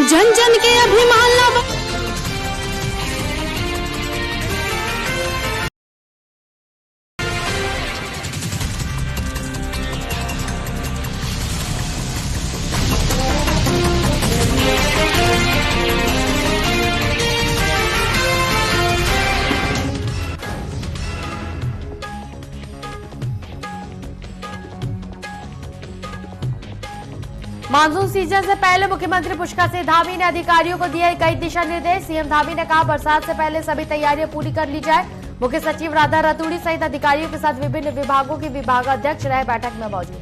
जन जन के अभिमान लावा। मानसून सीजन से पहले मुख्यमंत्री पुष्कर सिंह धामी ने अधिकारियों को दिए कई दिशा निर्देश। सीएम धामी ने कहा बरसात से पहले सभी तैयारियां पूरी कर ली जाए। मुख्य सचिव राधा रतूड़ी सहित अधिकारियों के साथ विभिन्न विभागों के विभागाध्यक्ष रहे बैठक में मौजूद।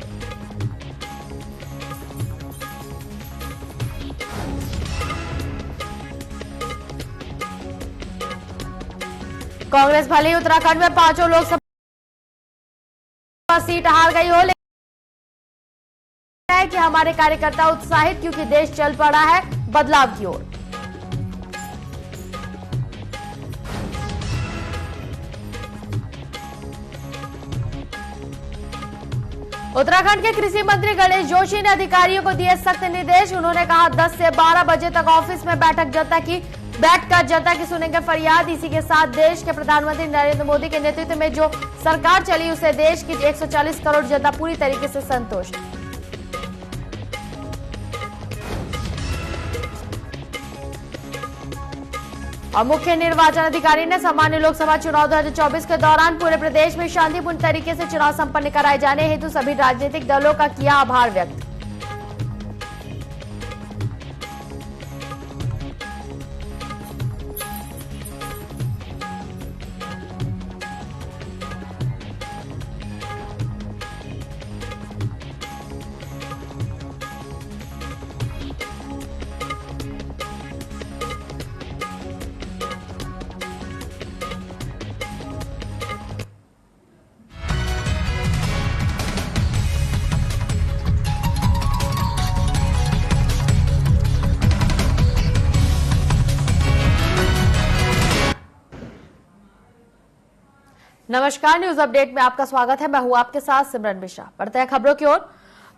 कांग्रेस भले ही उत्तराखंड में 5 लोकसभा सीट हार गई हो, है कि हमारे कार्यकर्ता उत्साहित क्योंकि देश चल पड़ा है बदलाव की ओर। उत्तराखंड के कृषि मंत्री गणेश जोशी ने अधिकारियों को दिए सख्त निर्देश। उन्होंने कहा 10 से 12 बजे तक ऑफिस में बैठकर जनता की सुनेंगे फरियाद। इसी के साथ देश के प्रधानमंत्री नरेंद्र मोदी के नेतृत्व में जो सरकार चली उसे देश की 140 करोड़ जनता पूरी तरीके से संतुष्ट। और मुख्य निर्वाचन अधिकारी ने सामान्य लोकसभा चुनाव 2024 के दौरान पूरे प्रदेश में शांतिपूर्ण तरीके से चुनाव संपन्न कराए जाने हेतु सभी राजनीतिक दलों का किया आभार व्यक्त। नमस्कार, न्यूज अपडेट में आपका स्वागत है। मैं हूं आपके साथ सिमरन मिश्रा। बढ़ते हैं खबरों की ओर।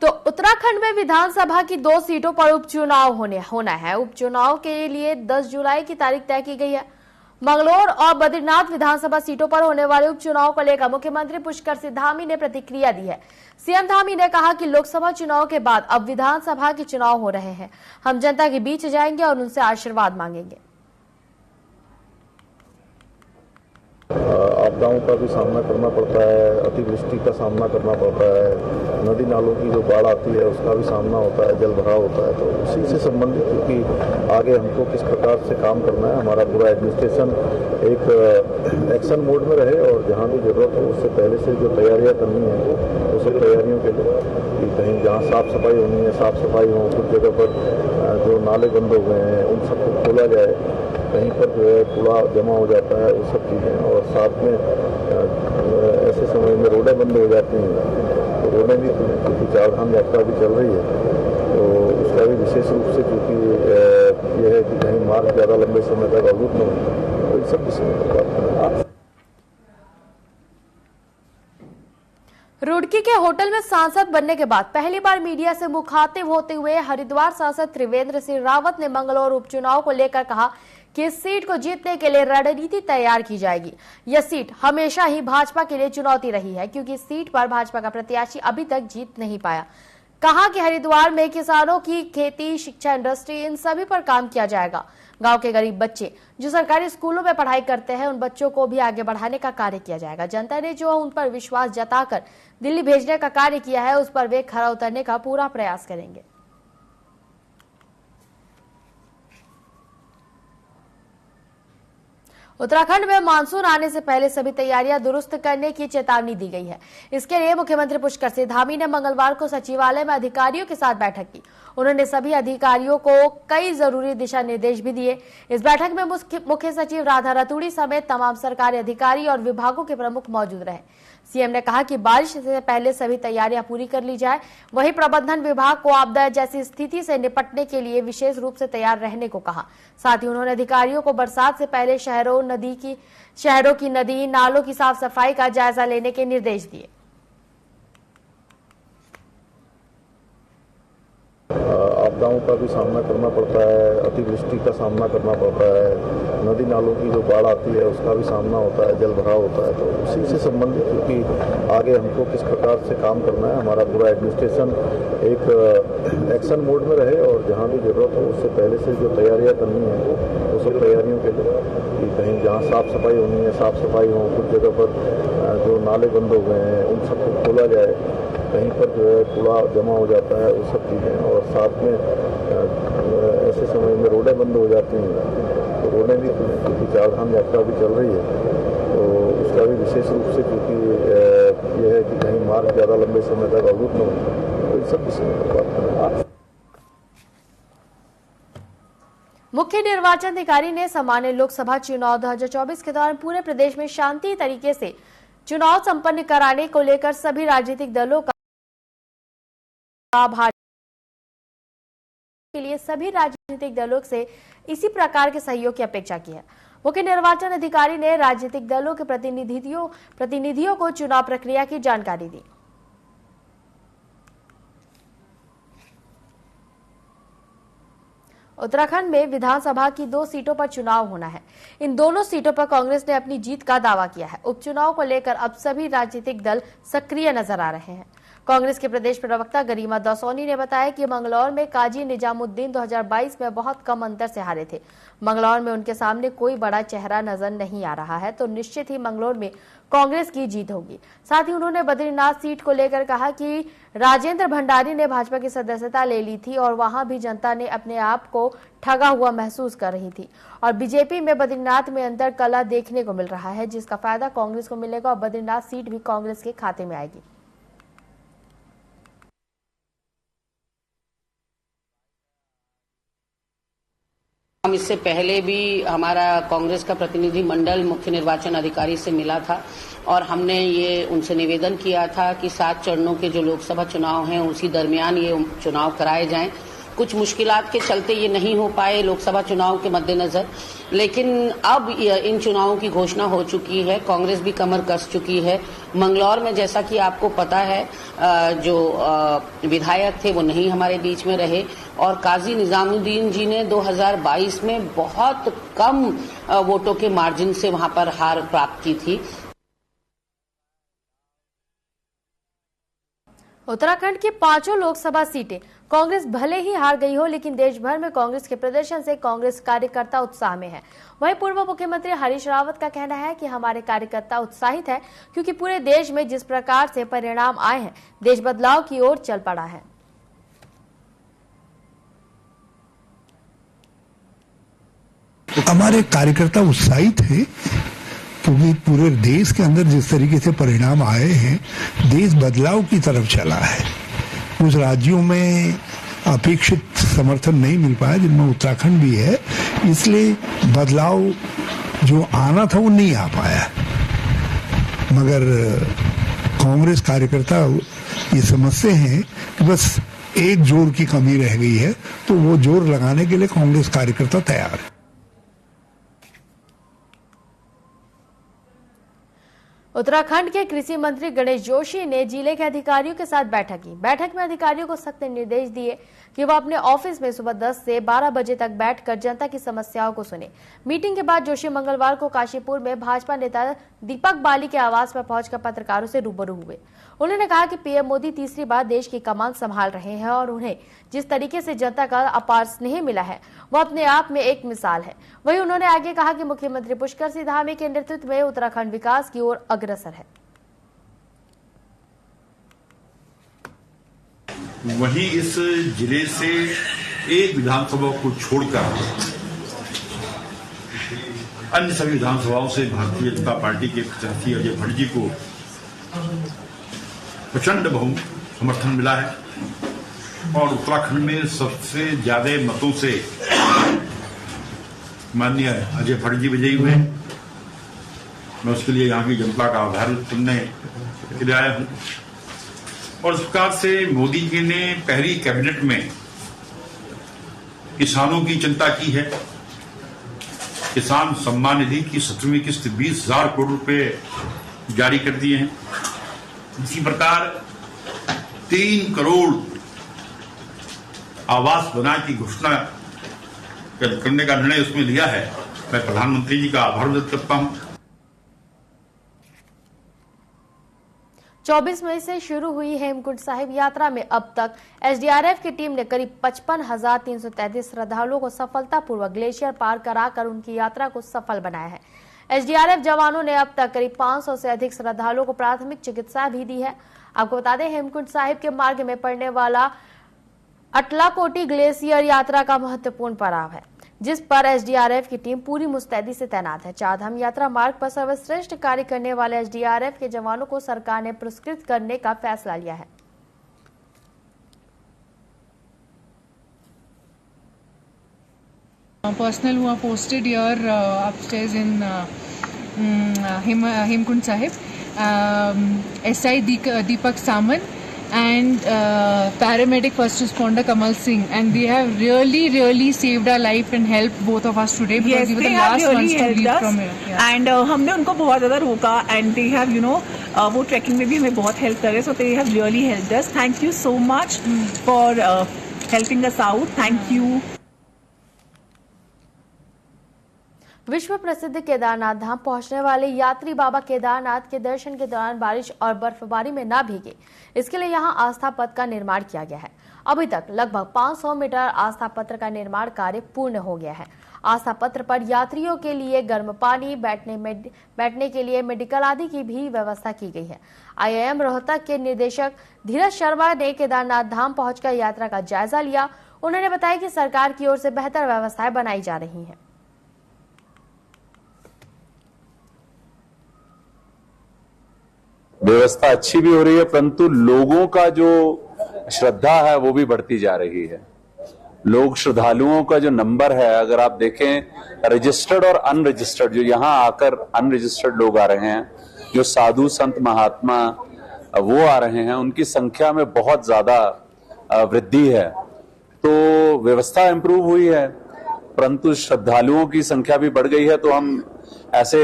तो उत्तराखंड में विधानसभा की 2 सीटों पर उपचुनाव होना है। उपचुनाव के लिए 10 जुलाई की तारीख तय की गई है। मंगलौर और बद्रीनाथ विधानसभा सीटों पर होने वाले उपचुनाव को लेकर मुख्यमंत्री पुष्कर सिंह धामी ने प्रतिक्रिया दी है। सीएम धामी ने कहा कि लोकसभा चुनाव के बाद अब विधानसभा के चुनाव हो रहे हैं। हम जनता के बीच जाएंगे और उनसे आशीर्वाद मांगेंगे। आपदाओं का भी सामना करना पड़ता है, अतिवृष्टि का सामना करना पड़ता है, नदी नालों की जो बाढ़ आती है उसका भी सामना होता है, जल भराव होता है। तो उसी से संबंधित क्योंकि आगे हमको किस प्रकार से काम करना है, हमारा पूरा एडमिनिस्ट्रेशन एक एक्शन मोड में रहे और जहाँ भी जरूरत हो उससे पहले से जो तैयारियाँ करनी है उस तैयारियों के लिए कि कहीं जहाँ साफ सफाई होनी है साफ सफाई हो, कुछ जगह पर जो नाले बंद हो गए हैं उन सबको खोला जाए, कहीं पर जो है कूड़ा जमा हो जाता है वो सब चीज़ें, और साथ में ऐसे समय में रोडें बंद हो जाती हैं तो रोडें भी क्योंकि चारधाम यात्रा भी चल रही है तो उसका भी विशेष रूप से क्योंकि यह है कि कहीं मार्ग ज़्यादा लंबे समय तक अवरुद्ध न हो, तो इन सब विषय में बात करें। रुड़की के होटल में सांसद बनने के बाद पहली बार मीडिया से मुखातिब होते हुए हरिद्वार सांसद त्रिवेंद्र सिंह रावत ने मंगलौर उपचुनाव को लेकर कहा कि इस सीट को जीतने के लिए रणनीति तैयार की जाएगी। यह सीट हमेशा ही भाजपा के लिए चुनौती रही है क्योंकि इस सीट पर भाजपा का प्रत्याशी अभी तक जीत नहीं पाया। कहा कि हरिद्वार में किसानों की खेती, शिक्षा, इंडस्ट्री, इन सभी पर काम किया जाएगा। गांव के गरीब बच्चे जो सरकारी स्कूलों में पढ़ाई करते हैं उन बच्चों को भी आगे बढ़ाने का कार्य किया जाएगा। जनता ने जो उन पर विश्वास जताकर दिल्ली भेजने का कार्य किया है उस पर वे खरा उतरने का पूरा प्रयास करेंगे। उत्तराखंड में मानसून आने से पहले सभी तैयारियां दुरुस्त करने की चेतावनी दी गई है। इसके लिए मुख्यमंत्री पुष्कर सिंह धामी ने मंगलवार को सचिवालय में अधिकारियों के साथ बैठक की। उन्होंने सभी अधिकारियों को कई जरूरी दिशा निर्देश भी दिए। इस बैठक में मुख्य सचिव राधा रतूड़ी समेत तमाम सरकारी अधिकारी और विभागों के प्रमुख मौजूद रहे। सीएम ने कहा कि बारिश से पहले सभी तैयारियां पूरी कर ली जाए। वहीं प्रबंधन विभाग को आपदा जैसी स्थिति से निपटने के लिए विशेष रूप से तैयार रहने को कहा। साथ ही उन्होंने अधिकारियों को बरसात से पहले शहरों की नदी नालों की साफ सफाई का जायजा लेने के निर्देश दिए। आपदाओं का भी सामना करना पड़ता है, अतिवृष्टि का सामना करना पड़ता है, नदी नालों की जो बाढ़ आती है उसका भी सामना होता है, जल भराव होता है। तो उसी से संबंधित क्योंकि आगे हमको किस प्रकार से काम करना है, हमारा पूरा एडमिनिस्ट्रेशन एक एक्शन मोड में रहे और जहाँ भी जरूरत हो उससे पहले से जो तैयारियाँ करनी है वो सब तैयारियों के लिए कि कहीं जहाँ साफ सफाई होनी है साफ सफाई हो, कुछ जगह पर जो नाले बंद हो गए हैं उन सबको खोला जाए, कहीं पर जो है कूड़ा जमा हो जाता है वो सब चीज़ें, और साथ में ऐसे समय में रोडें बंद हो जाती हैं तो रोडें भी क्योंकि चारधाम यात्रा भी चल रही है तो उसका भी विशेष रूप से क्योंकि यह है कि कहीं मार्ग ज़्यादा लंबे समय तक अवरुद्ध न हो, तो इन सब विषय में बात करें। मुख्य निर्वाचन अधिकारी ने सामान्य लोकसभा चुनाव 2024 के दौरान पूरे प्रदेश में शांति तरीके से चुनाव संपन्न कराने को लेकर सभी राजनीतिक दलों का आभार के लिए सभी राजनीतिक दलों से इसी प्रकार के सहयोग की अपेक्षा की है। मुख्य निर्वाचन अधिकारी ने राजनीतिक दलों के प्रतिनिधियों को चुनाव प्रक्रिया की जानकारी दी। उत्तराखंड में विधानसभा की 2 सीटों पर चुनाव होना है। इन दोनों सीटों पर कांग्रेस ने अपनी जीत का दावा किया है। उपचुनाव को लेकर अब सभी राजनीतिक दल सक्रिय नजर आ रहे हैं। कांग्रेस के प्रदेश प्रवक्ता गरिमा दसौनी ने बताया कि मंगलौर में काजी निजामुद्दीन 2022 में बहुत कम अंतर से हारे थे। मंगलौर में उनके सामने कोई बड़ा चेहरा नजर नहीं आ रहा है तो निश्चित ही मंगलौर में कांग्रेस की जीत होगी। साथ ही उन्होंने बद्रीनाथ सीट को लेकर कहा कि राजेंद्र भंडारी ने भाजपा की सदस्यता ले ली थी और वहां भी जनता ने अपने आप को ठगा हुआ महसूस कर रही थी और बीजेपी में बद्रीनाथ में अंतर कला देखने को मिल रहा है जिसका फायदा कांग्रेस को मिलेगा और बद्रीनाथ सीट भी कांग्रेस के खाते में आएगी। हम इससे पहले भी हमारा कांग्रेस का प्रतिनिधि मंडल मुख्य निर्वाचन अधिकारी से मिला था और हमने ये उनसे निवेदन किया था कि 7 चरणों के जो लोकसभा चुनाव हैं उसी दरमियान ये चुनाव कराए जाएं। कुछ मुश्किलात के चलते ये नहीं हो पाए लोकसभा चुनाव के मद्देनजर, लेकिन अब इन चुनावों की घोषणा हो चुकी है। कांग्रेस भी कमर कस चुकी है। मंगलौर में जैसा कि आपको पता है जो विधायक थे वो नहीं हमारे बीच में रहे और काजी निजामुद्दीन जी ने 2022 में बहुत कम वोटों के मार्जिन से वहां पर हार प्राप्त की थी। उत्तराखंड की 5 लोकसभा सीटें कांग्रेस भले ही हार गई हो लेकिन देश भर में कांग्रेस के प्रदर्शन से कांग्रेस कार्यकर्ता उत्साह में है। वहीं पूर्व मुख्यमंत्री हरीश रावत का कहना है कि हमारे कार्यकर्ता उत्साहित है क्योंकि पूरे देश में जिस प्रकार से परिणाम आए हैं देश बदलाव की ओर चल पड़ा है। हमारे कार्यकर्ता उत्साहित है क्योंकि पूरे देश के अंदर जिस तरीके से परिणाम आए हैं देश बदलाव की तरफ चला है। कुछ राज्यों में अपेक्षित समर्थन नहीं मिल पाया जिनमें उत्तराखंड भी है, इसलिए बदलाव जो आना था वो नहीं आ पाया। मगर कांग्रेस कार्यकर्ता ये समझते हैं कि बस एक जोर की कमी रह गई है तो वो जोर लगाने के लिए कांग्रेस कार्यकर्ता तैयार है। उत्तराखंड के कृषि मंत्री गणेश जोशी ने जिले के अधिकारियों के साथ बैठक की। बैठक में अधिकारियों को सख्त निर्देश दिए कि वह अपने ऑफिस में सुबह 10 से 12 बजे तक बैठकर जनता की समस्याओं को सुने। मीटिंग के बाद जोशी मंगलवार को काशीपुर में भाजपा नेता दीपक बाली के आवास पर पहुंचकर पत्रकारों से रूबरू हुए। उन्होंने कहा कि पीएम मोदी तीसरी बार देश की कमान संभाल रहे हैं और उन्हें जिस तरीके से जनता का अपार स्नेह मिला है वह अपने आप में एक मिसाल है। वहीं उन्होंने आगे कहा कि मुख्यमंत्री पुष्कर सिंह धामी के नेतृत्व में उत्तराखंड विकास की ओर अग्रसर है। वहीं इस जिले से एक विधानसभा को छोड़कर अन्य सभी विधानसभाओं से भारतीय जनता पार्टी के प्रत्याशी अजय भट्ट जी को प्रचंड बहुमत समर्थन मिला है और उत्तराखंड में सबसे ज्यादा मतों से माननीय अजय भट्ट जी विजयी हुए। मैं उसके लिए यहाँ की जनता का आभार सुनने के लिए आया हूँ और इस प्रकार से मोदी जी ने पहली कैबिनेट में किसानों की चिंता की है। किसान सम्मान निधि की 17वीं किस्त 20,000 करोड़ रुपए जारी कर दिए हैं। इसी प्रकार 3 करोड़ आवास बनाने की घोषणा करने का निर्णय उसमें लिया है, मैं प्रधानमंत्री जी का आभार व्यक्त करता हूं। 24 मई से शुरू हुई हेमकुंड साहिब यात्रा में अब तक एसडीआरएफ की टीम ने करीब 55,333 श्रद्धालुओं को सफलतापूर्वक ग्लेशियर पार कराकर उनकी यात्रा को सफल बनाया है। एसडीआरएफ जवानों ने अब तक करीब 500 से अधिक श्रद्धालुओं को प्राथमिक चिकित्सा भी दी है। आपको बता दें, हेमकुंड साहिब के मार्ग में पड़ने वाला अटलाकोटी ग्लेशियर यात्रा का महत्वपूर्ण पड़ाव है, जिस पर एसडीआरएफ की टीम पूरी मुस्तैदी से तैनात है। चारधाम यात्रा मार्ग पर सर्वश्रेष्ठ कार्य करने वाले एसडीआरएफ के जवानों को सरकार ने पुरस्कृत करने का फैसला लिया है। Personnel who are posted here upstairs in Hemkund Sahib, SI Deepak Saman and paramedic first responder Kamal Singh, and they have really saved our life and helped both of us today because we were the last ones to leave from here. Yeah. And हमने उनको बहुत ज़्यादा रोका and they have वो trekking में भी हमें बहुत हेल्प करे, so they have really helped us. Thank you so much for helping us out. Thank you. विश्व प्रसिद्ध केदारनाथ धाम पहुंचने वाले यात्री बाबा केदारनाथ के दर्शन के दौरान बारिश और बर्फबारी में न भीगे, इसके लिए यहां आस्था पथ का निर्माण किया गया है। अभी तक लगभग 500 मीटर आस्था पत्र का निर्माण कार्य पूर्ण हो गया है। आस्था पत्र पर यात्रियों के लिए गर्म पानी, बैठने के लिए मेडिकल आदि की भी व्यवस्था की गई है। आईआईएम रोहतक के निदेशक धीरज शर्मा ने केदारनाथ धाम पहुंचकर यात्रा का जायजा लिया। उन्होंने बताया कि सरकार की ओर से बेहतर व्यवस्थाएं बनाई जा रही हैं। व्यवस्था अच्छी भी हो रही है, परंतु लोगों का जो श्रद्धा है वो भी बढ़ती जा रही है। लोग, श्रद्धालुओं का जो नंबर है, अगर आप देखें रजिस्टर्ड और अनरजिस्टर्ड, जो यहाँ आकर अनरजिस्टर्ड लोग आ रहे हैं, जो साधु संत महात्मा वो आ रहे हैं, उनकी संख्या में बहुत ज्यादा वृद्धि है। तो व्यवस्था इंप्रूव हुई है, परंतु श्रद्धालुओं की संख्या भी बढ़ गई है। तो हम ऐसे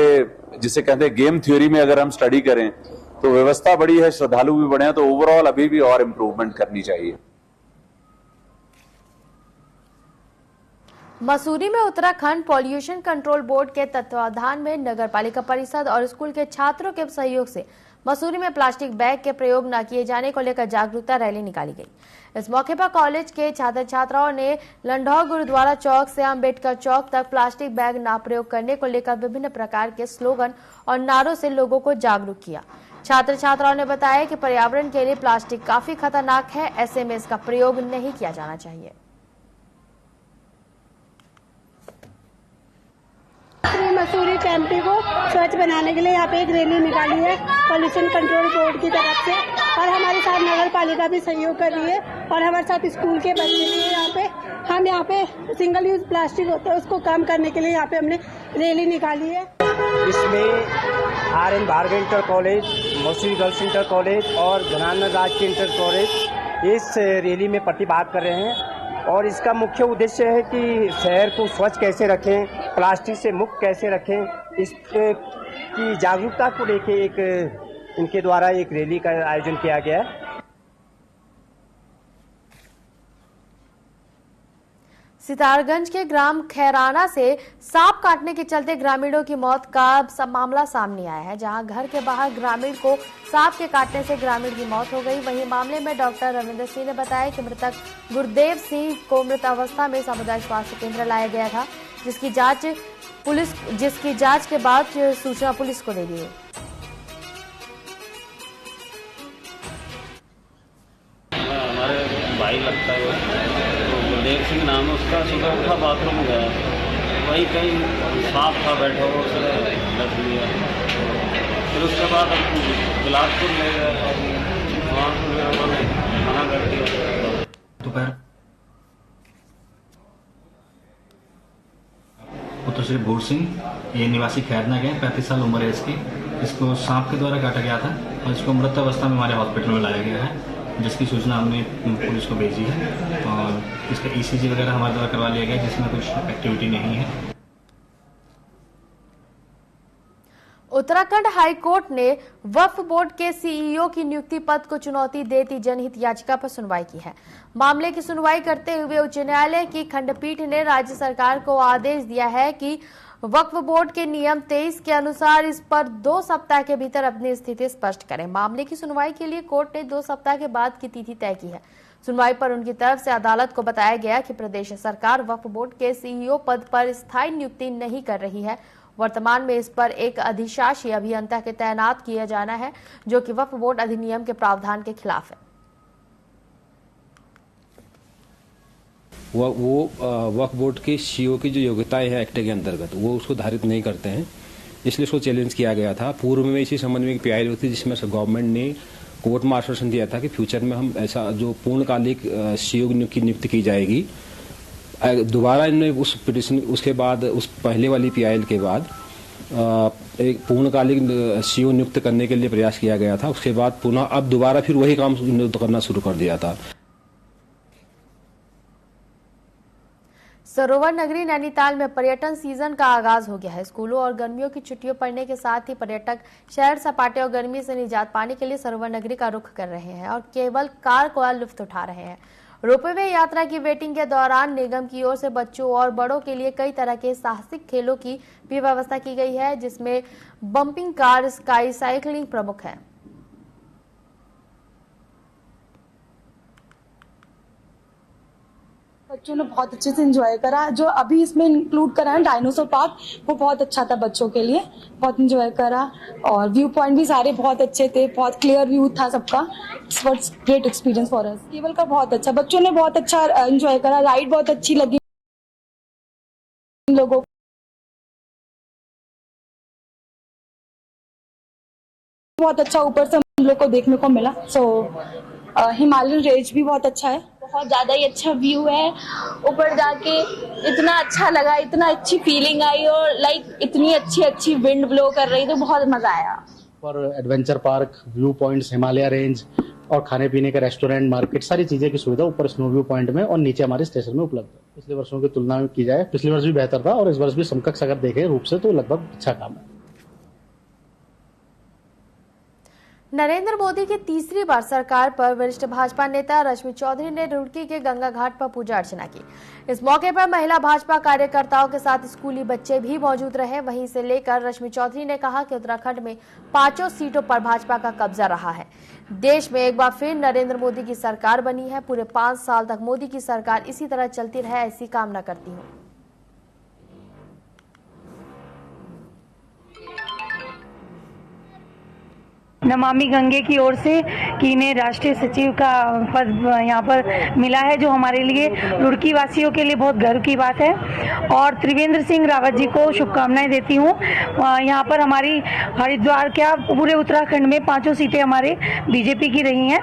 जिसे कहते हैं गेम थ्योरी में अगर हम स्टडी करें तो व्यवस्था बढ़ी है, श्रद्धालु भी बढ़े हैं, तो ओवरऑल अभी भी और इम्प्रूवमेंट करनी चाहिए। मसूरी में उत्तराखंड पॉल्यूशन कंट्रोल बोर्ड के तत्वाधान में नगर पालिका परिषद और स्कूल के छात्रों के सहयोग से मसूरी में प्लास्टिक बैग के प्रयोग न किए जाने को लेकर जागरूकता रैली निकाली गई। इस मौके पर कॉलेज के छात्र छात्राओं ने लंढौर गुरुद्वारा चौक से अम्बेडकर चौक तक प्लास्टिक बैग न प्रयोग करने को लेकर विभिन्न प्रकार के स्लोगन और नारों से लोगों को जागरूक किया। छात्र छात्राओं ने बताया कि पर्यावरण के लिए प्लास्टिक काफी खतरनाक है, ऐसे में इसका प्रयोग नहीं किया जाना चाहिए। मसूरी कैंपी को स्वच्छ बनाने के लिए यहाँ पे एक रैली निकाली है पॉल्यूशन कंट्रोल बोर्ड की तरफ से, और हमारे साथ नगर पालिका भी सहयोग कर रही है, और हमारे साथ स्कूल के बच्चे भी यहाँ पे। हम यहाँ पे सिंगल यूज प्लास्टिक होता है उसको कम करने के लिए यहाँ पे हमने रैली निकाली है। इसमें RN Bhargav inter college, Mussoorie girls inter college और घनानगर राजकीय इंटर कॉलेज इस रैली में प्रतिभाग कर रहे हैं, और इसका मुख्य उद्देश्य है कि शहर को स्वच्छ कैसे रखें, प्लास्टिक से मुक्त कैसे रखें, इसकी जागरूकता को लेके इनके द्वारा एक रैली का आयोजन किया गया है। सितारगंज के ग्राम खैराना से सांप काटने के चलते ग्रामीणों की मौत का मामला सामने आया है, जहां घर के बाहर ग्रामीण को सांप के काटने से ग्रामीण की मौत हो गई। वहीं मामले में डॉक्टर रविंद्र सिंह ने बताया कि मृतक गुरदेव सिंह को मृत अवस्था में सामुदायिक स्वास्थ्य केंद्र लाया गया था, जिसकी जांच के बाद सूचना पुलिस को दे दी गई। हमारे भाई लगता है, गुरदेव सिंह नाम है उसका। सुबह उठा बाथरूम गया, वही कहीं सांप था बैठा हुआ, उसने लग लिया। फिर उसके बाद बिलासपुर ले गया, वहाँ से उन्होंने मना कर दिया। दोपहर पुत्र श्री भूर सिंह, ये निवासी खैरना के 35 साल उम्र है इसकी। इसको सांप के द्वारा काटा गया था और इसको मृत अवस्था में हमारे हॉस्पिटल में लाया गया है, जिसकी सूचना हमने पुलिस को भेजी है, और इसका ECG वगैरह हमारे द्वारा करवा लिया गया, जिसमें कुछ एक्टिविटी नहीं है। उत्तराखंड हाईकोर्ट ने वक्फ बोर्ड के सीईओ की नियुक्ति पद को चुनौती देती जनहित याचिका पर सुनवाई की है। मामले की सुनवाई करते हुए उच्च न्यायालय की खंडपीठ ने राज्य सरकार को आदेश दिया है कि वक्फ बोर्ड के नियम 23 के अनुसार इस पर 2 सप्ताह के भीतर अपनी स्थिति स्पष्ट करें। मामले की सुनवाई के लिए कोर्ट ने 2 सप्ताह के बाद की तिथि तय की है। सुनवाई पर उनकी तरफ से अदालत को बताया गया कि प्रदेश सरकार वक्फ बोर्ड के सीईओ पद पर स्थायी नियुक्ति नहीं कर रही है। वर्तमान में इस पर एक अधिशासी अभियंता के तैनात किया जाना है, जो कि वक्फ बोर्ड अधिनियम के प्रावधान के खिलाफ है। वो वक्फ बोर्ड के सीईओ की जो योग्यताएं हैं एक्ट के अंतर्गत वो उसको धारित नहीं करते हैं, इसलिए उसको चैलेंज किया गया था। पूर्व में इसी संबंध में एक पीआई हुई थी जिसमें गवर्नमेंट ने कोर्ट में आश्वासन दिया था कि फ्यूचर में हम ऐसा जो पूर्णकालिक सीईओ की नियुक्ति की जाएगी। दोबारा इन्होंने उस पिटिशन उसके बाद उस पहले वाली पीआईएल के बाद एक पूर्णकालिक सीईओ नियुक्त करने के लिए प्रयास किया गया था। उसके बाद पुनः अब दोबारा फिर वही काम करना शुरू कर दिया था। सरोवर नगरी नैनीताल में पर्यटन सीजन का आगाज हो गया है। स्कूलों और गर्मियों की छुट्टियों पड़ने के साथ ही पर्यटक शहर सपाटे और गर्मी से निजात पाने के लिए सरोवर नगरी का रुख कर रहे हैं और केवल कार का लुत्फ उठा रहे हैं। रोपवे यात्रा की वेटिंग के दौरान निगम की ओर से बच्चों और बड़ों के लिए कई तरह के साहसिक खेलों की भी व्यवस्था की गई है, जिसमें बम्पिंग कार, स्काई साइकिलिंग प्रमुख है। बच्चों ने बहुत अच्छे से एंजॉय करा। जो अभी इसमें इंक्लूड करा है डायनासोर पार्क, वो बहुत अच्छा था बच्चों के लिए, बहुत एंजॉय करा। और व्यू पॉइंट भी सारे बहुत अच्छे थे, बहुत क्लियर व्यू था सबका। It's was great experience for us. Cable का बहुत अच्छा, बच्चों ने बहुत अच्छा एंजॉय करा। राइड बहुत अच्छी लगी लोगों को, बहुत अच्छा ऊपर से हम लोग को देखने को मिला। हिमालयन रेंज भी बहुत अच्छा है, बहुत ज्यादा ही अच्छा व्यू है। ऊपर जाके इतना अच्छा लगा, इतना अच्छी फीलिंग आई और लाइक इतनी अच्छी विंड ब्लो कर रही, तो बहुत मजा आया। और adventure park, view points, Himalaya range और खाने पीने का रेस्टोरेंट, मार्केट, सारी चीजें की सुविधा ऊपर स्नो व्यू पॉइंट में और नीचे हमारे स्टेशन में उपलब्ध है। पिछले वर्षों की तुलना में की जाए, पिछले वर्ष भी बेहतर था और इस वर्ष भी समकक्ष अगर देखें रूप से तो लगभग अच्छा काम है। नरेंद्र मोदी की तीसरी बार सरकार पर वरिष्ठ भाजपा नेता रश्मि चौधरी ने रुड़की के गंगा घाट पर पूजा अर्चना की। इस मौके पर महिला भाजपा कार्यकर्ताओं के साथ स्कूली बच्चे भी मौजूद रहे। वहीं से लेकर रश्मि चौधरी ने कहा कि उत्तराखंड में 5 सीटों पर भाजपा का कब्जा रहा है। देश में एक बार फिर नरेंद्र मोदी की सरकार बनी है। पूरे 5 साल तक मोदी की सरकार इसी तरह चलती रहे, ऐसी कामना करती हूँ। नमामि गंगे की ओर से कि इन्हें राष्ट्रीय सचिव का पद यहाँ पर मिला है, जो हमारे लिए रुड़की वासियों के लिए बहुत गर्व की बात है। और त्रिवेंद्र सिंह रावत जी को शुभकामनाएं देती हूँ। यहाँ पर हमारी हरिद्वार क्या पूरे उत्तराखंड में 5 सीटें हमारे बीजेपी की रही हैं,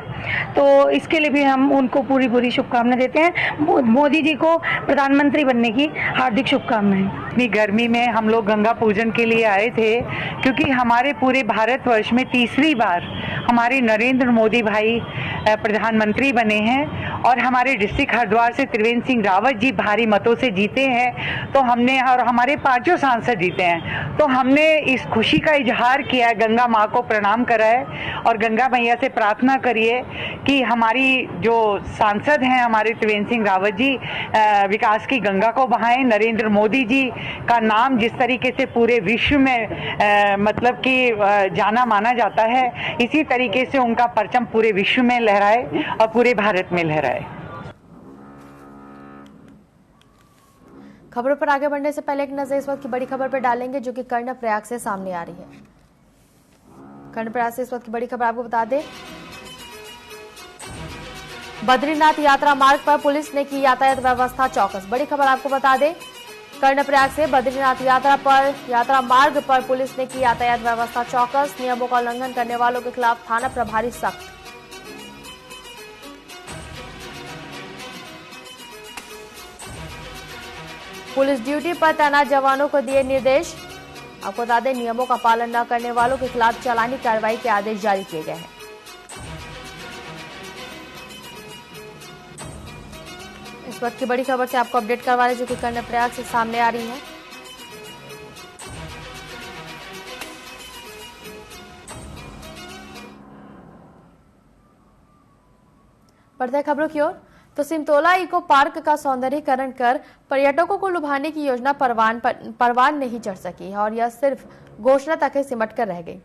तो इसके लिए भी हम उनको पूरी शुभकामनाएं देते हैं। मोदी जी को प्रधानमंत्री बनने की हार्दिक शुभकामनाएं। इतनी गर्मी में हम लोग गंगा पूजन के लिए आए थे, क्योंकि हमारे पूरे भारतवर्ष में तीसरी बार हमारे नरेंद्र मोदी भाई प्रधानमंत्री बने हैं और हमारे डिस्ट्रिक्ट हरिद्वार से त्रिवेंद्र सिंह रावत जी भारी मतों से जीते हैं, तो हमने और हमारे 5 सांसद जीते हैं, तो हमने इस खुशी का इजहार किया है, गंगा माँ को प्रणाम करा है और गंगा मैया से प्रार्थना करिए कि हमारी जो सांसद हैं हमारे त्रिवेंद्र सिंह रावत जी विकास की गंगा को बहाएं। नरेंद्र मोदी जी का नाम जिस तरीके से पूरे विश्व में मतलब कि जाना माना जाता है, इसी तरीके से उनका परचम पूरे विश्व में लहराए और पूरे भारत में लहराए। खबरों पर आगे बढ़ने से पहले एक नजर इस वक्त की बड़ी खबर पर डालेंगे, जो कि कर्णप्रयाग से सामने आ रही है। कर्णप्रयाग से इस वक्त की बड़ी खबर आपको बता दें, बद्रीनाथ यात्रा मार्ग पर पुलिस ने की यातायात व्यवस्था चौकस। बड़ी खबर आपको बता दें, कर्णप्रयाग से बद्रीनाथ यात्रा मार्ग पर पुलिस ने की यातायात व्यवस्था चौकस। नियमों का उल्लंघन करने वालों के खिलाफ थाना प्रभारी सख्त। पुलिस ड्यूटी पर तैनात जवानों को दिए निर्देश। आपको बता दें, नियमों का पालन न करने वालों के खिलाफ चालानी कार्रवाई के आदेश जारी किए गए हैं। इस वक्त की बड़ी खबर से आपको अपडेट करवा रहे, जो कि कर्णप्रयाग से सामने आ रही है। बढ़ते हैं खबरों की ओर। तो सिमतोला इको पार्क का सौंदर्यीकरण कर पर्यटकों को लुभाने की योजना परवान नहीं चढ़ सकी और यह सिर्फ घोषणा तक ही सिमट कर रह गई।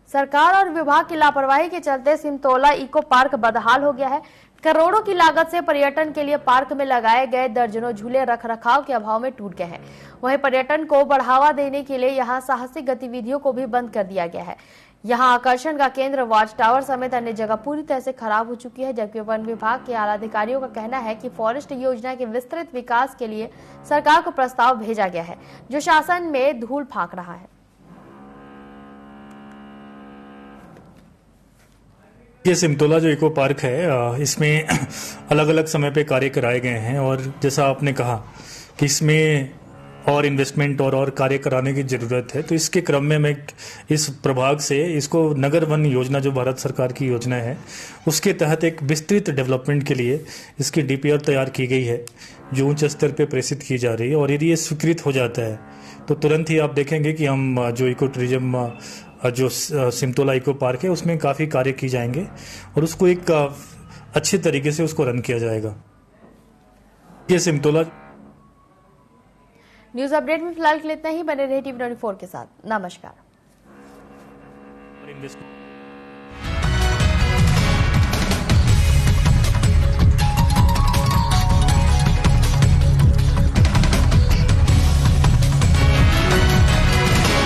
सरकार और विभाग की लापरवाही के चलते सिमतोला इको पार्क बदहाल हो गया है। करोड़ों की लागत से पर्यटन के लिए पार्क में लगाए गए दर्जनों झूले रखरखाव के अभाव में टूट गए हैं। वहीं पर्यटन को बढ़ावा देने के लिए यहां साहसिक गतिविधियों को भी बंद कर दिया गया है। यहां आकर्षण का केंद्र वॉच टावर समेत अन्य जगह पूरी तरह से खराब हो चुकी है, जबकि वन विभाग के आला अधिकारियों का कहना है कि फॉरेस्ट योजना के विस्तृत विकास के लिए सरकार को प्रस्ताव भेजा गया है, जो शासन में धूल फांक रहा है। ये सिमतोला जो इको पार्क है, इसमें अलग अलग समय पे कार्य कराए गए हैं और जैसा आपने कहा कि इसमें और इन्वेस्टमेंट और कार्य कराने की ज़रूरत है, तो इसके क्रम में मैं इस प्रभाग से इसको नगर वन योजना जो भारत सरकार की योजना है उसके तहत एक विस्तृत डेवलपमेंट के लिए इसकी डीपीआर तैयार की गई है, जो उच्च स्तर पे प्रेषित की जा रही है। और यदि ये स्वीकृत हो जाता है तो तुरंत ही आप देखेंगे कि हम जो इको टूरिज्म जो सिमतोला इको पार्क है उसमें काफ़ी कार्य किए जाएंगे और उसको एक अच्छे तरीके से उसको रन किया जाएगा। ये सिमतोला न्यूज अपडेट में फिलहाल के लिए इतना ही। बने रहे टीवी 24 के साथ। नमस्कार।